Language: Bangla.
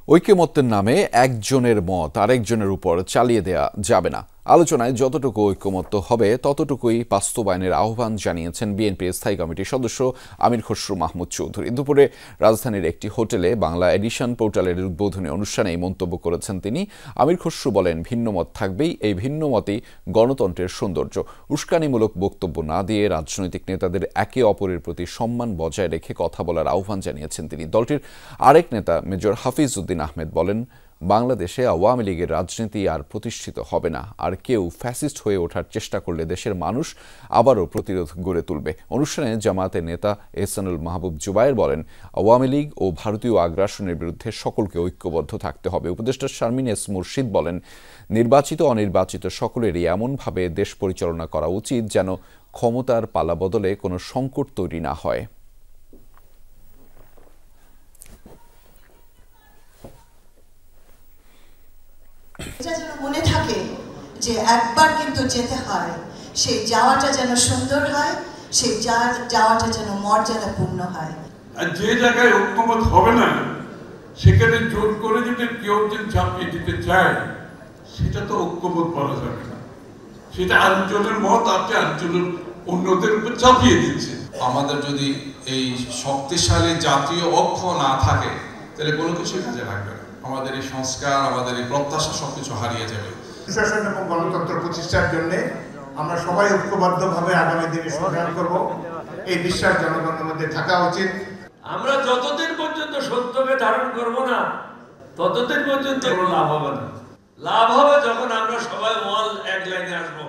ঐকমত্যের নামে একজনের মত আরেকজনের উপর চালিয়ে দেয়া যাবে না। আলোচনায় যতটুকু ঐকমত্য হবে ততটুকুই বাস্তবায়নের আহ্বান জানিয়েছেন বিএনপির স্থায়ী কমিটির সদস্য আমির খসরু মাহমুদ চৌধুরী। দুপুরে রাজধানীর একটি হোটেলে বাংলা এডিশন পোর্টালের উদ্বোধনী অনুষ্ঠানে এই মন্তব্য করেছেন তিনি। আমির খসরু বলেন, ভিন্নমত থাকবেই, এই ভিন্নমতই গণতন্ত্রের সৌন্দর্য। উস্কানিমূলক বক্তব্য না দিয়ে রাজনৈতিক নেতাদের একে অপরের প্রতি সম্মান বজায় রেখে কথা বলার আহ্বান জানিয়েছেন তিনি। দলটির আরেক নেতা মেজর হাফিজ উদ্দিন আহমেদ বলেন, বাংলাদেশে আওয়ামী লীগের রাজনীতি আর প্রতিষ্ঠিত হবে না। আর কেউ ফ্যাসিস্ট হয়ে ওঠার চেষ্টা করলে দেশের মানুষ আবারও প্রতিরোধ গড়ে তুলবে। অনুষ্ঠানে জামায়াতের নেতা এহসানুল মাহবুব জুবায়ের বলেন, আওয়ামী লীগ ও ভারতীয় আগ্রাসনের বিরুদ্ধে সকলকে ঐক্যবদ্ধ থাকতে হবে। উপদেষ্টা শারমিন এস মুর্শিদ বলেন, নির্বাচিত অনির্বাচিত সকলেরই এমনভাবে দেশ পরিচালনা করা উচিত যেন ক্ষমতার পালাবদলে কোনো সংকট তৈরি না হয়। এটা যেন মনে থাকে যে একবার কিন্তু যেতে হয়, সেই যাওয়াটা যেন সুন্দর হয়, সেই যাওয়াটা যেন মর্যাদাপূর্ণ হয়। আর যে জায়গায় ঐক্যমত হবে না সেখানে জোর করে যদি কেউ চাপিয়ে দিতে চায়, সেটা তো ঐক্যমত বলা যাবে না। সেটা আরেকজনের মত আপনি আরেকজনের অন্যদের উপর চাপিয়ে দিচ্ছে। আমাদের যদি এই শক্তিশালী জাতীয় ঐক্য না থাকে তাহলে কোনো কিছুই কাজে লাগবে না। আমাদের এই সংস্কার, আমাদের এই প্রত্যাশা সবকিছু হারিয়ে যাবে। সুশাসন এবং গণতন্ত্র প্রতিষ্ঠার জন্য আমরা সবাই ঐক্যবদ্ধভাবে আগামী দিনে সংগ্রাম করব, এই বিশ্বাস জনগণের মধ্যে থাকা উচিত। আমরা যতদিন পর্যন্ত সত্যকে ধারণ করব না ততদিন পর্যন্ত লাভ হবে না। লাভ হবে যখন আমরা সবাই এক লাইনে আসবো।